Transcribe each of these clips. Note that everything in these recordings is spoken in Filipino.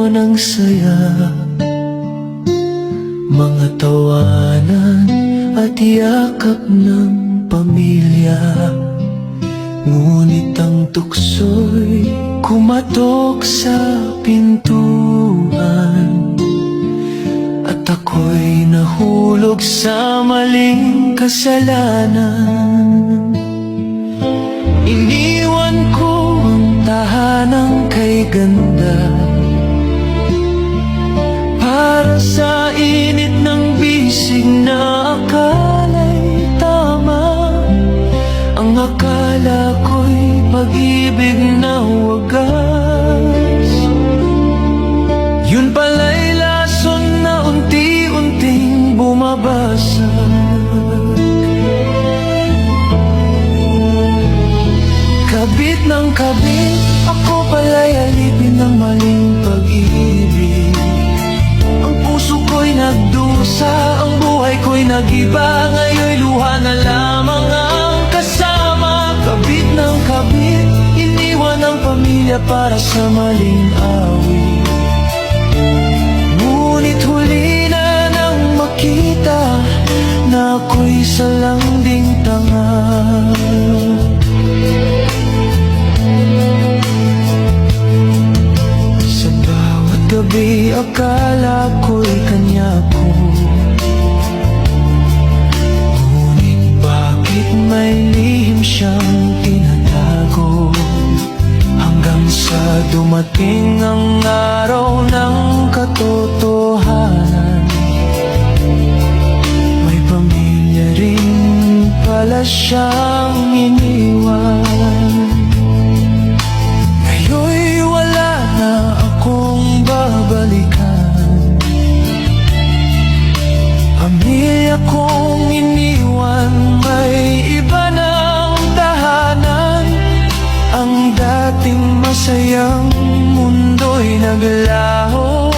ng saya, mga tawanan at yakap ng pamilya. Ngunit ang tukso'y kumatok sa pintuan, at ako'y nahulog sa maling kasalanan. Iniwan ko ang tahanang kay ganda para sa init ng bisig na akala'y tama. Ang akala ko'y pag-ibig na wagas, yun pala'y lason na unti-unting bumabasag. Kabit ng kabit, ako pala'y alipin ng maling pag-ibig. Ang puso ko'y nagdusa, ang buhay ko'y nag-iba. Ngayon'y luha na lamang ang kasama. Kabit ng kabit, iniwan ang pamilya para sa maling awit. Ngunit huli na nang makita na ako'y salanding tanga. Gabi akala ko'y kanya ko, ngunit bakit may lihim siyang tinatago? Hanggang sa dumating ang araw ng katotohanan, may pamilya rin pala siyang iniwan. Ngayon'y wala na akong babalikan, pamilya kong iniwan, may iba ng tahanan. Ang dating masayang mundo'y naglaho,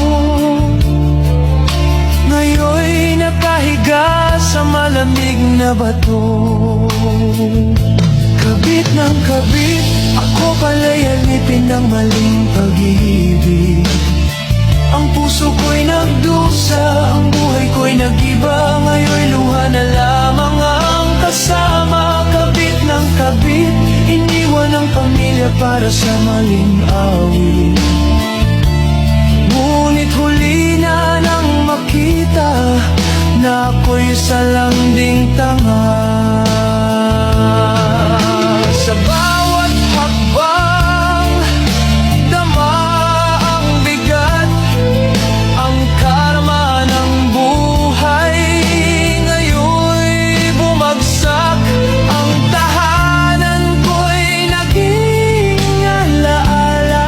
ngayon'y nakahiga sa malamig na bato. Kabit ng kabit, ako pala'y alipin ng maling pag-ibig. Ang puso ko'y nagdusa, ang buhay ko'y nag-iba. Ngayon'y luha na lamang ang kasama. Kabit ng kabit, iniwan ang pamilya para sa maling awit. Ngunit huli na nang makita na ako'y salanding tanga. Sa bawat hakbang, dama ang bigat, ang karma ng buhay. Ngayon'y bumagsak, ang tahanan ko'y naging alaala.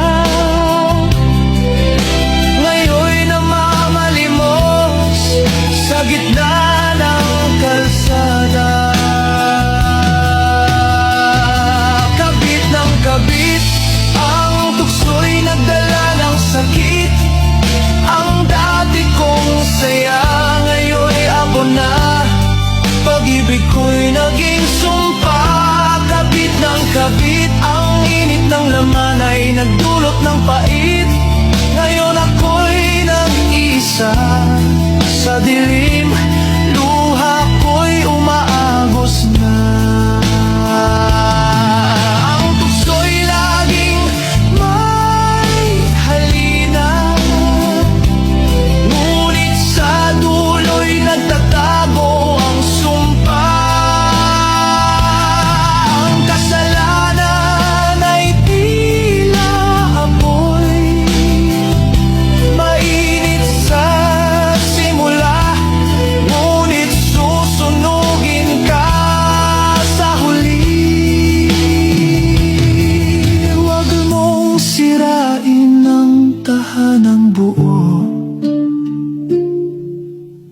Ngayon'y namamalimos sa gitna ng kalsada. Kabit, ang tukso'y nagdala ng sakit. Ang dati kong saya, ngayon'y abo na. Pag-ibig ko'y naging sumpa. Kabit ng kabit, ang init ng laman ay nagdulot ng pait. Ngayon ako'y nag-iisa sa dilim, luha ko'y umaagos na.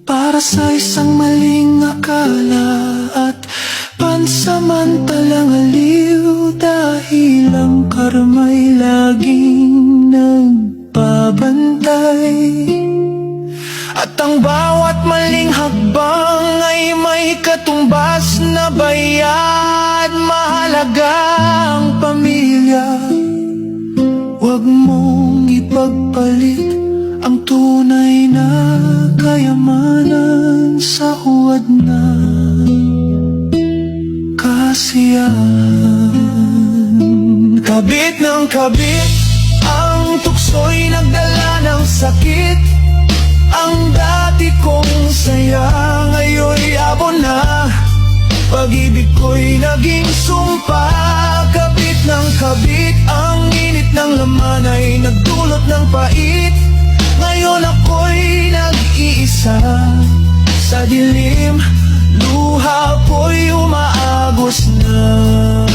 Para sa isang maling akala at pansamantalang aliw, dahil ang karma'y laging nagbabantay. At ang bawat maling hakbang ay may katumbas na bayad. Mahalaga ang pamilya, huwag mong ipagpalit yan. Kabit ng kabit, ang tukso'y nagdala ng sakit. Ang dati kong saya, ngayon'y abon na. Pag-ibig ko'y naging sumpa. Kabit ng kabit, ang init ng laman ay nagdulot ng pait. Ngayon ako'y nag-iisa sa dilim, luha ko'y umaagos na.